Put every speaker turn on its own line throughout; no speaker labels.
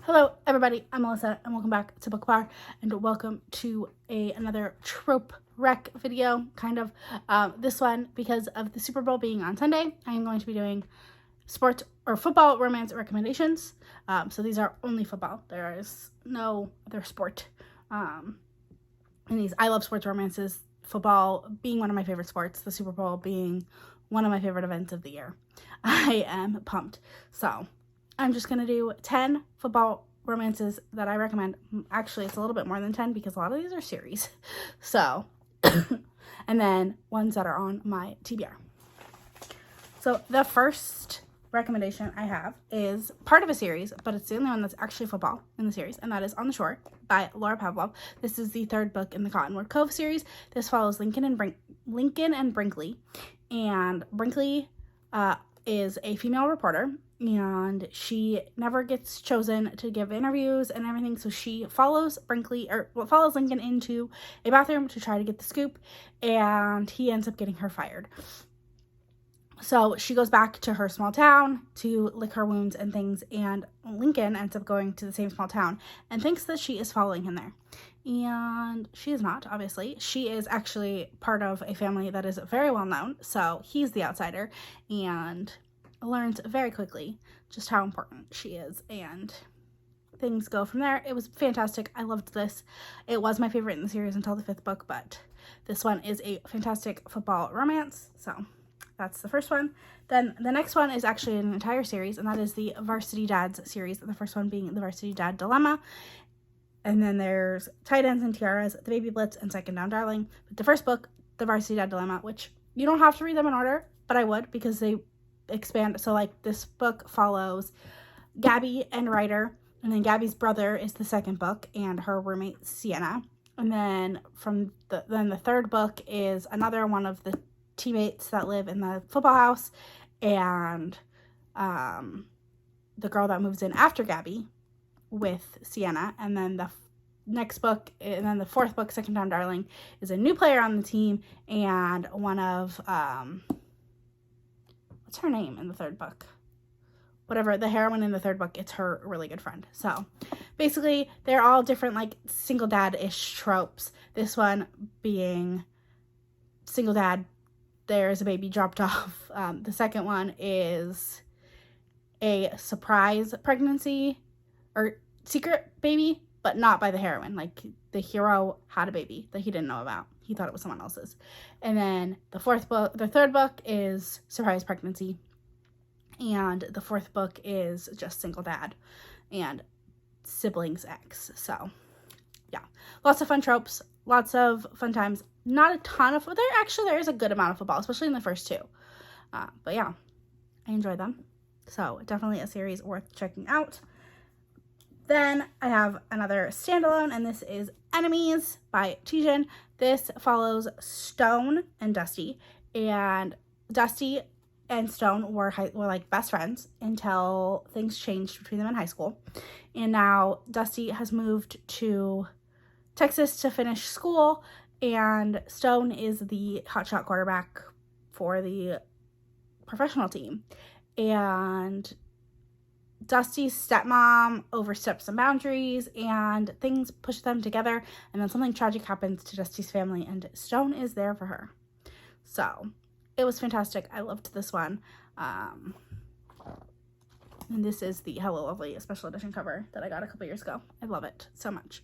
Hello everybody, I'm Ilsa and welcome back to Book Bar and welcome to another Trope rec video, kind of. This one, because of the Super Bowl being on Sunday, I am going to be doing sports or football romance recommendations. So these are only football. There is no other sport in these. I love sports romances, football being one of my favorite sports, the Super Bowl being one of my favorite events of the year. I am pumped. So I'm just going to do 10 football romances that I recommend. Actually, it's a little bit more than 10 because a lot of these are series. So, and then ones that are on my TBR. So the first recommendation I have is part of a series, but it's the only one that's actually football in the series, and that is On the Shore by Laura Pavlov. This is the third book in the Cottonwood Cove series. This follows Lincoln and Brinkley, and Brinkley is a female reporter, and she never gets chosen to give interviews and everything, so she follows Lincoln into a bathroom to try to get the scoop, and he ends up getting her fired. So she goes back to her small town to lick her wounds and things, and Lincoln ends up going to the same small town and thinks that she is following him there. And she is not, obviously. She is actually part of a family that is very well known, so he's the outsider, and learns very quickly just how important she is, and things go from there. It was fantastic. I loved this. It was my favorite in the series until the 5th book, but this one is a fantastic football romance, so that's the first one. Then the next one is actually an entire series, and that is the Varsity Dads series. The first one being the Varsity Dad Dilemma. And then there's Titans and Tiaras, The Baby Blitz, and Second Down Darling. But the first book, the Varsity Dad Dilemma, which you don't have to read them in order, but I would because they expand. So like this book follows Gabby and Ryder, and then Gabby's brother is the second book, and her roommate Sienna. And then the third book is another one of the teammates that live in the football house, and the girl that moves in after Gabby with Sienna. And then the next book, and then the 4th book, Second Down Darling, is a new player on the team, and one of what's her name in the 3rd book? Whatever, the heroine in the 3rd book, it's her really good friend. So basically they're all different, like, single dad-ish tropes. This one being single dad, there's a baby dropped off. The second one is a surprise pregnancy or secret baby, but not by the heroine. Like, the hero had a baby that he didn't know about. He thought it was someone else's. And then the 3rd book is surprise pregnancy, and the 4th book is just single dad and siblings X. So yeah, lots of fun tropes, lots of fun times. Not a ton of, there is a good amount of football, especially in the first 2. But yeah, I enjoy them. So definitely a series worth checking out. Then I have another standalone, and this is Enemies by Tijan. This follows Stone and Dusty, and Dusty and Stone were like best friends until things changed between them in high school. And now Dusty has moved to Texas to finish school, and Stone is the hotshot quarterback for the professional team. And Dusty's stepmom oversteps some boundaries, and things push them together, and then something tragic happens to Dusty's family, and Stone is there for her. So it was fantastic. I loved this one. And this is the Hello Lovely special edition cover that I got a couple years ago. I love it so much.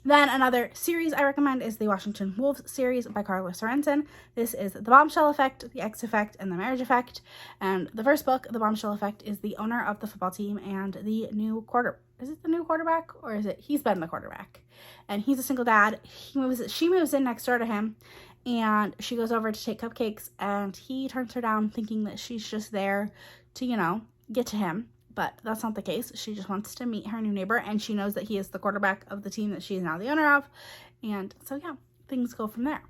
Then another series I recommend is the Washington Wolves series by Karla Sorensen. This is The Bombshell Effect, The X Effect, and The Marriage Effect. And the first book, The Bombshell Effect, is the owner of the football team and the new is it the new quarterback, or is it he's been the quarterback? And he's a single dad. She moves in next door to him, and she goes over to take cupcakes, and he turns her down thinking that she's just there to, get to him. But that's not the case. She just wants to meet her new neighbor, and she knows that he is the quarterback of the team that she is now the owner of. And so, yeah, things go from there.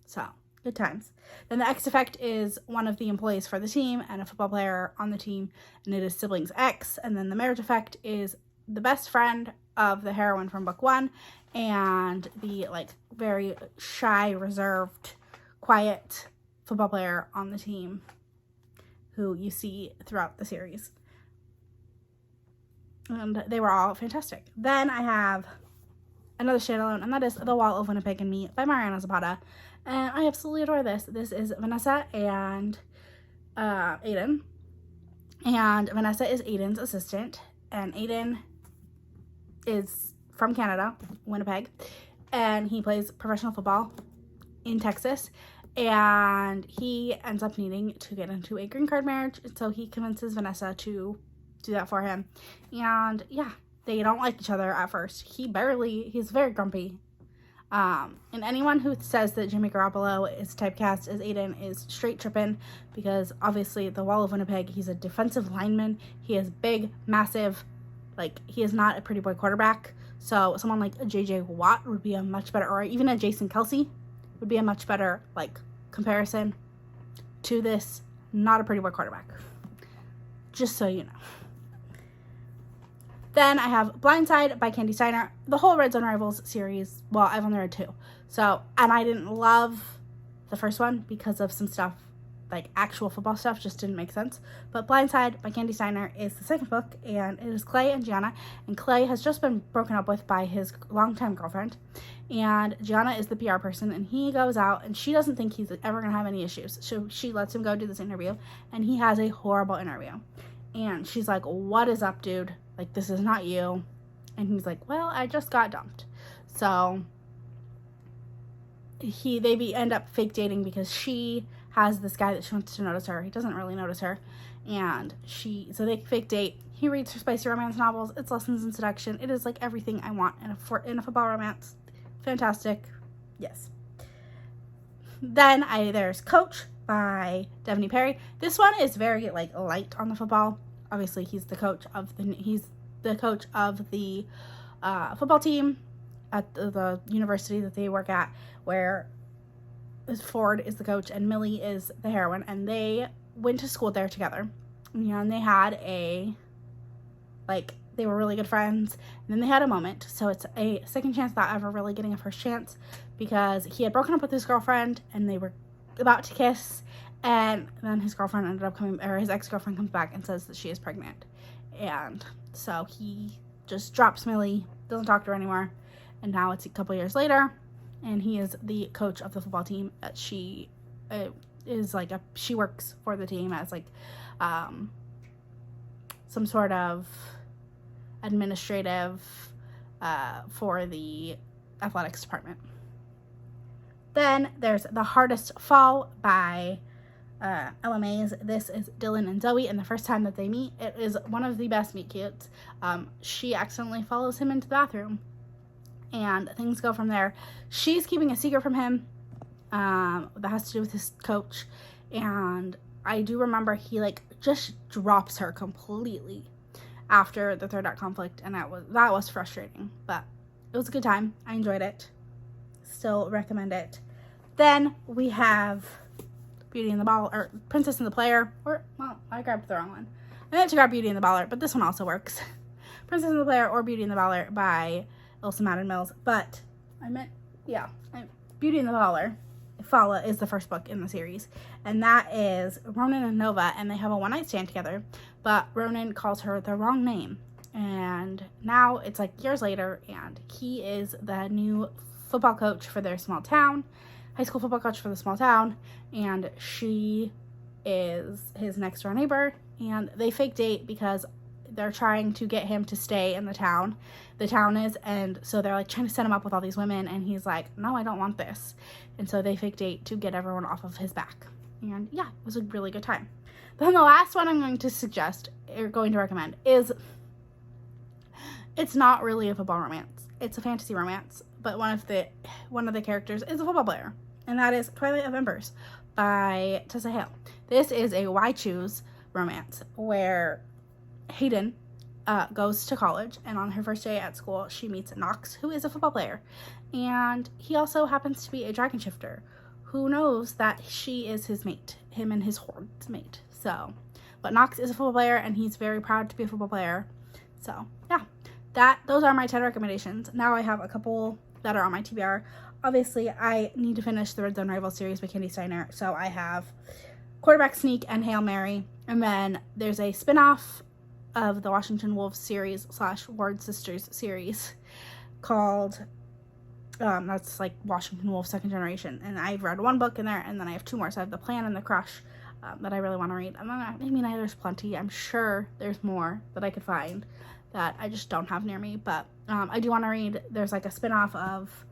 So, good times. Then the X Effect is one of the employees for the team and a football player on the team, and it is siblings X. And then the Marriage Effect is the best friend of the heroine from book 1 and the, very shy, reserved, quiet football player on the team who you see throughout the series. And they were all fantastic. Then I have another standalone, and that is The Wall of Winnipeg and Me by Mariana Zapata. And I absolutely adore this. This is Vanessa and Aiden. And Vanessa is Aiden's assistant. And Aiden is from Canada, Winnipeg. And he plays professional football in Texas. And he ends up needing to get into a green card marriage. And so he convinces Vanessa to do that for him. And yeah, they don't like each other at first. He's very grumpy. And anyone who says that Jimmy Garoppolo is typecast as Aiden is straight tripping, because obviously The Wall of Winnipeg, he's a defensive lineman. He is big, massive, like, he is not a pretty boy quarterback. So someone like a JJ Watt would be a much better, or even a Jason Kelsey would be a much better, like, comparison to this not a pretty boy quarterback. Just so you know. Then I have Blindside by Kandi Steiner. The whole Red Zone Rivals series, well, I've only read 2. So, and I didn't love the first one because of some stuff, like actual football stuff, just didn't make sense. But Blindside by Kandi Steiner is the second book, and it is Clay and Gianna. And Clay has just been broken up with by his longtime girlfriend. And Gianna is the PR person, and he goes out, and she doesn't think he's ever going to have any issues. So she lets him go do this interview, and he has a horrible interview. And she's like, "What is up, dude? Like, this is not you." And he's like, "Well, I just got dumped." So they end up fake dating because she has this guy that she wants to notice her. He doesn't really notice her. And so they fake date. He reads her spicy romance novels. It's lessons in seduction. It is like everything I want in a football romance. Fantastic. Yes. Then there's Coach by Devney Perry. This one is very like light on the football. Obviously, he's the coach of the football team at the university that they work at, where Ford is the coach and Millie is the heroine, and they went to school there together. And they had they were really good friends, and then they had a moment. So it's a second chance without ever really getting a first chance, because he had broken up with his girlfriend and they were about to kiss, and then his girlfriend ended up his ex-girlfriend comes back and says that she is pregnant. And so he just drops Millie, doesn't talk to her anymore, and now it's a couple years later, and he is the coach of the football team that she she works for the team as some sort of administrative for the athletics department. Then there's The Hardest Fall by Ella Maise. This is Dylan and Zoe, and the first time that they meet, it is one of the best meet cutes. She accidentally follows him into the bathroom, and things go from there. She's keeping a secret from him that has to do with his coach, and I do remember he just drops her completely after the third act conflict, and that was frustrating, but it was a good time. I enjoyed it. Still recommend it. Then we have Beauty and the Baller, or Princess and the Player, I grabbed the wrong one. I meant to grab Beauty and the Baller, but this one also works. Princess and the Player or Beauty and the Baller by Ilsa Madden-Mills, but Beauty and the Baller, Fala, is the first book in the series, and that is Ronan and Nova, and they have a one-night stand together, but Ronan calls her the wrong name, and now it's years later, and he is the new football coach for their small town, high school football coach for the small town, and she is his next door neighbor, and they fake date because they're trying to get him to stay in the town is, and so they're trying to set him up with all these women, and he's like, "No, I don't want this," and so they fake date to get everyone off of his back, and yeah, it was a really good time. Then the last one I'm going to recommend is, it's not really a football romance, it's a fantasy romance, but one of the characters is a football player, and that is Twilight of Embers by Tessa Hale. This is a Why Choose romance where Hayden goes to college, and on her first day at school, she meets Knox, who is a football player, and he also happens to be a dragon shifter who knows that she is his mate, him and his horde's mate. So, but Knox is a football player, and he's very proud to be a football player. So, yeah, those are my 10 recommendations. Now I have a couple that are on my TBR. Obviously, I need to finish the Red Zone Rival series by Kandi Steiner, so I have Quarterback Sneak and Hail Mary, and then there's a spin-off of the Washington Wolves series / Ward Sisters series called, that's like Washington Wolves Second Generation. And I've read one book in there, and then I have 2 more. So I have The Plan and The Crush that I really want to read. And then I mean, there's plenty. I'm sure there's more that I could find that I just don't have near me. But I do want to read, there's like a spin-off of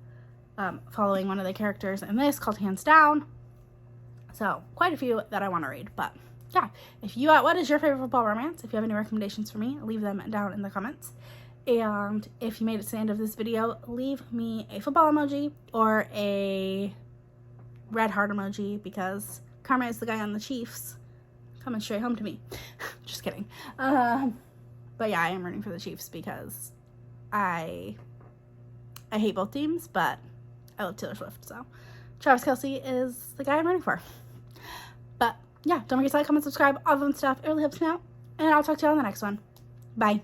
following one of the characters in this called Hands Down. So quite a few that I want to read. But yeah, if you, what is your favorite football romance? If you have any recommendations for me, leave them down in the comments. And if you made it to the end of this video, leave me a football emoji or a red heart emoji, because Karma is the guy on the Chiefs coming straight home to me. Just kidding. But yeah, I am rooting for the Chiefs because I hate both teams, but I love Taylor Swift, so Travis Kelce is the guy I'm rooting for. But yeah, don't forget to like, comment, subscribe, all the fun stuff. It really helps me out. And I'll talk to you on the next one. Bye.